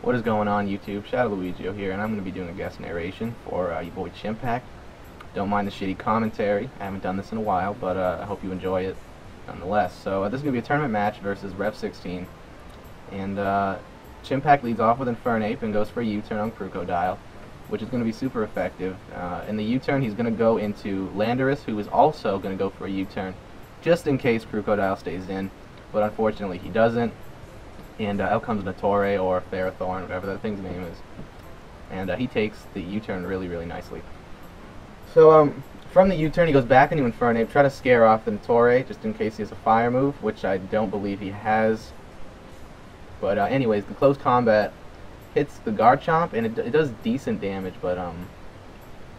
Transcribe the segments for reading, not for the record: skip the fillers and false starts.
What is going on, YouTube? Shadowluigio here, and I'm going to be doing a guest narration for your boy Chimpact. Don't mind the shitty commentary. I haven't done this in a while, but I hope you enjoy it nonetheless. So this is going to be a tournament match versus Rev 16, and Chimpact leads off with Infernape and goes for a U-turn on Crocodile, which is going to be super effective. In the U-turn, he's going to go into Landorus, who is also going to go for a U-turn, just in case Crocodile stays in, but unfortunately he doesn't. And out comes Natore or Ferrothorn, whatever that thing's name is. And he takes the U-turn really, really nicely. So from the U-turn, he goes back into Infernape, try to scare off the Natore, just in case he has a fire move, which I don't believe he has. But anyways, the close combat hits the Garchomp, and it does decent damage, but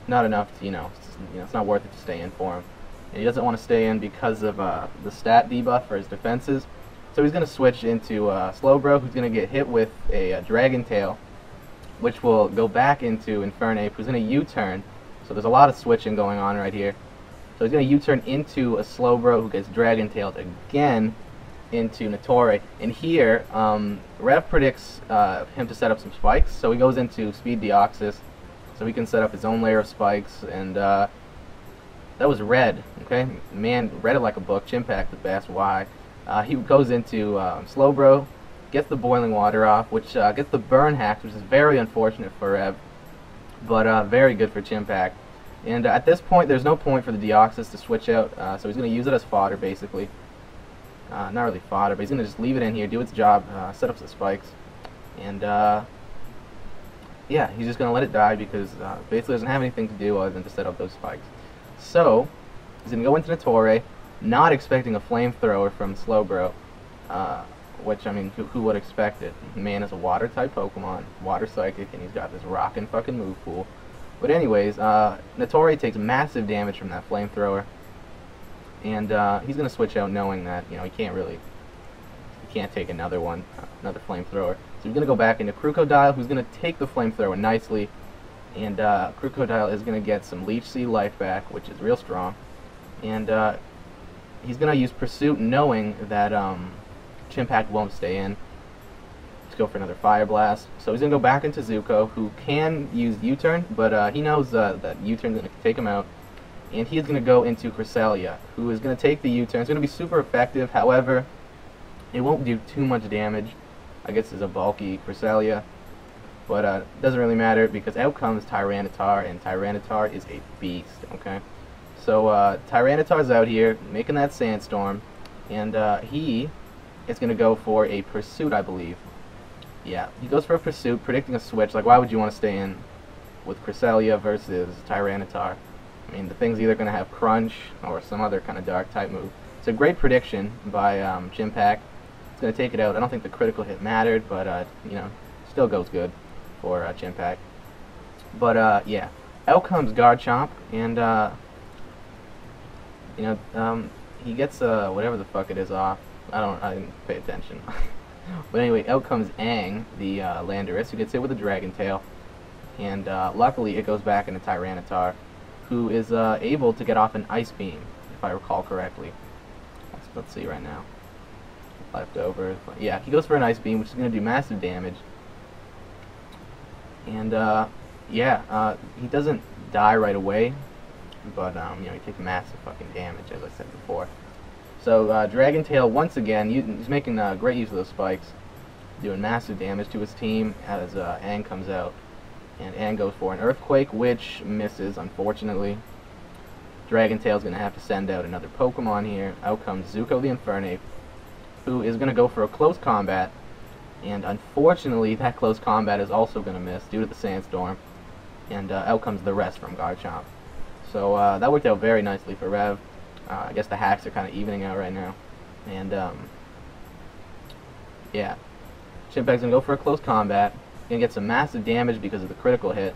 not enough to, it's not worth it to stay in for him. And he doesn't want to stay in because of the stat debuff for his defenses. So he's going to switch into Slowbro, who's going to get hit with a Dragon Tail, which will go back into Infernape, who's going to U-turn. So there's a lot of switching going on right here. So he's going to U-turn into a Slowbro, who gets Dragon Tailed again into Natore. And here, Rev predicts him to set up some spikes, so he goes into Speed Deoxys, so he can set up his own layer of spikes. And that was red, okay? Man, read it like a book. Chimpact with Bass Y. He goes into Slowbro, gets the boiling water off, which gets the burn hacks, which is very unfortunate for Rev, but very good for Chimpact. And at this point, there's no point for the Deoxys to switch out, so he's going to use it as fodder, basically. Not really fodder, but he's going to just leave it in here, do its job, set up some spikes, and yeah, he's just going to let it die because basically doesn't have anything to do other than to set up those spikes. So he's going to go into Natore, not expecting a flamethrower from Slowbro, which, I mean, who would expect it? Man is a water-type Pokemon, water psychic, and he's got this rockin' fucking move pool. But anyways, Natore takes massive damage from that flamethrower, and he's gonna switch out knowing that, he can't take another flamethrower. So he's gonna go back into Crocodile, who's gonna take the flamethrower nicely, and Crocodile is gonna get some Leech Seed life back, which is real strong, and he's going to use Pursuit knowing that Chimpact won't stay in. Let's go for another Fire Blast. So he's going to go back into Zuko, who can use U-turn, but he knows that U-turn is going to take him out. And he's going to go into Cresselia, who is going to take the U-turn. It's going to be super effective, however, it won't do too much damage. I guess it's a bulky Cresselia, but it doesn't really matter because out comes Tyranitar, and Tyranitar is a beast, okay? So Tyranitar's out here making that Sandstorm, and he is going to go for a Pursuit, I believe. Yeah, he goes for a Pursuit, predicting a switch. Like, why would you want to stay in with Cresselia versus Tyranitar? I mean, the thing's either going to have Crunch or some other kind of dark type move. It's a great prediction by Chimpact. It's going to take it out. I don't think the critical hit mattered, but still goes good for Chimpact. But yeah, out comes Garchomp, and he gets whatever the fuck it is off. I didn't pay attention. But anyway, out comes Aang, the Landorus, who gets hit with a Dragon Tail, and luckily it goes back into Tyranitar, who is able to get off an Ice Beam, if I recall correctly. Let's see right now. Leftover. Yeah, he goes for an Ice Beam, which is going to do massive damage. And yeah, he doesn't die right away, but he takes massive fucking damage, as I said before. So Dragon Tail, once again, he's making great use of those spikes, doing massive damage to his team as Aang comes out. And Aang goes for an Earthquake, which misses, unfortunately. Dragon Tail's going to have to send out another Pokemon here. Out comes Zuko the Infernape, who is going to go for a close combat. And unfortunately, that close combat is also going to miss due to the Sandstorm. And out comes the rest from Garchomp. So that worked out very nicely for Rev. I guess the hacks are kind of evening out right now. And yeah, Chimpact's going to go for a close combat. Going to get some massive damage because of the critical hit.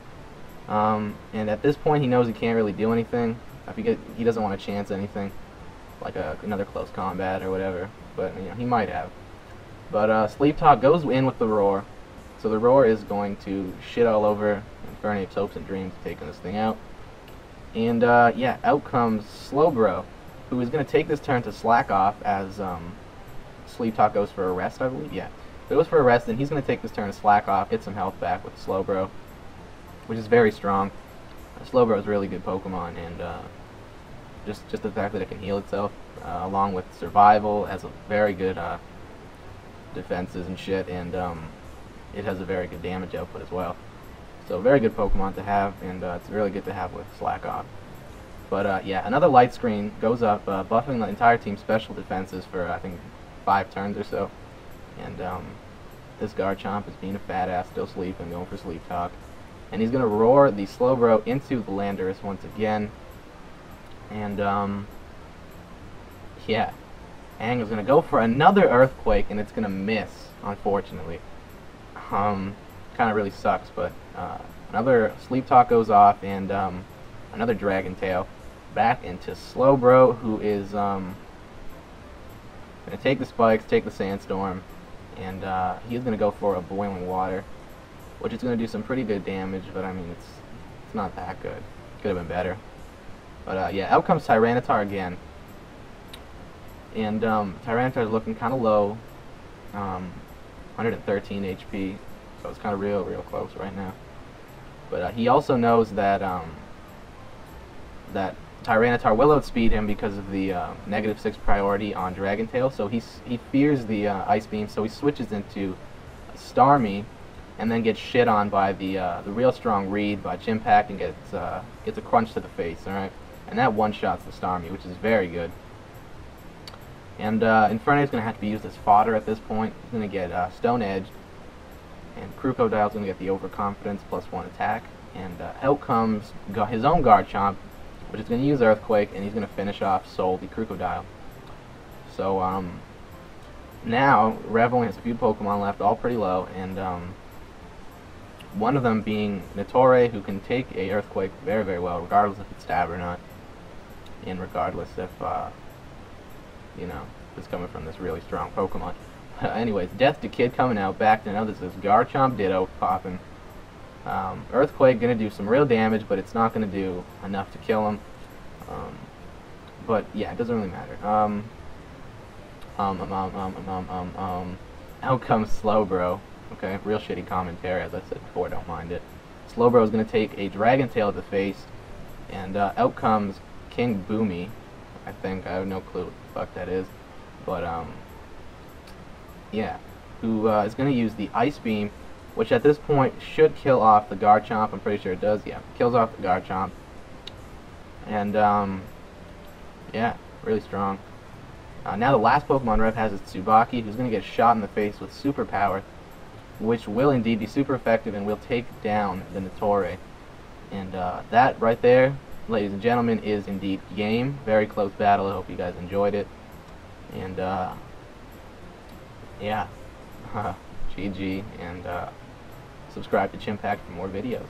And at this point, he knows he can't really do anything. He doesn't want to chance anything, like another close combat or whatever. But he might have. But Sleep Talk goes in with the Roar. So the Roar is going to shit all over Infernape's hopes and dreams of taking this thing out. And yeah, out comes Slowbro, who is going to take this turn to slack off as Sleep Talk goes for a rest, I believe. Yeah. goes for a rest, and he's going to take this turn to slack off, get some health back with Slowbro, which is very strong. Slowbro is a really good Pokemon, and just the fact that it can heal itself, along with survival, has a very good defenses and shit, and it has a very good damage output as well. So very good Pokemon to have, and it's really good to have with Slack Off. But yeah, another light screen goes up, buffing the entire team's special defenses for I think 5 turns or so. And this Garchomp is being a fat ass, still sleeping, going for sleep talk. And he's gonna roar the Slowbro into the Landorus once again. And yeah, Aang is gonna go for another Earthquake, and it's gonna miss, unfortunately. Kind of really sucks, but another Sleep Talk goes off, and another Dragon Tail back into Slowbro, who is gonna take the spikes, take the Sandstorm, and he's gonna go for a Boiling Water, which is gonna do some pretty good damage, but I mean it's not that good. Could have been better. But yeah, out comes Tyranitar again, and Tyranitar is looking kind of low, 113 HP, so it's kind of real close right now. But he also knows that that Tyranitar will outspeed him because of the -6 priority on Dragon Tail, so he fears the Ice Beam, so he switches into Starmie, and then gets shit on by the real strong Reed by Chimpact, and gets a crunch to the face. All right, and that one-shots the Starmie, which is very good. And Infernape is going to have to be used as fodder at this point. He's going to get Stone Edge, and Crocodile's going to get the Overconfidence +1 attack. And out comes his own Garchomp, which is going to use Earthquake, and he's going to finish off Soul, the Crocodile. So now Rev only has a few Pokemon left, all pretty low, and one of them being Nitore, who can take a Earthquake very well, regardless if it's stab or not, and regardless if you know, it's coming from this really strong Pokemon. Anyways, Death to Kid coming out, back to now this is Garchomp Ditto popping. Earthquake gonna do some real damage, but it's not gonna do enough to kill him. But yeah, it doesn't really matter. Out comes Slowbro. Okay, real shitty commentary, as I said before, don't mind it. Slowbro is gonna take a Dragon Tail to the face, and out comes King Boomy. I think I have no clue what the fuck that is, but yeah, who is going to use the Ice Beam, which at this point should kill off the Garchomp. I'm pretty sure it does. Yeah, kills off the Garchomp, and yeah, really strong. Now the last Pokemon Rev has is Tsubaki, who's going to get shot in the face with Superpower, which will indeed be super effective and will take down the Nitore. And that right there, ladies and gentlemen, is indeed game. Very close battle. I hope you guys enjoyed it. And yeah, GG, and subscribe to Chimpact for more videos.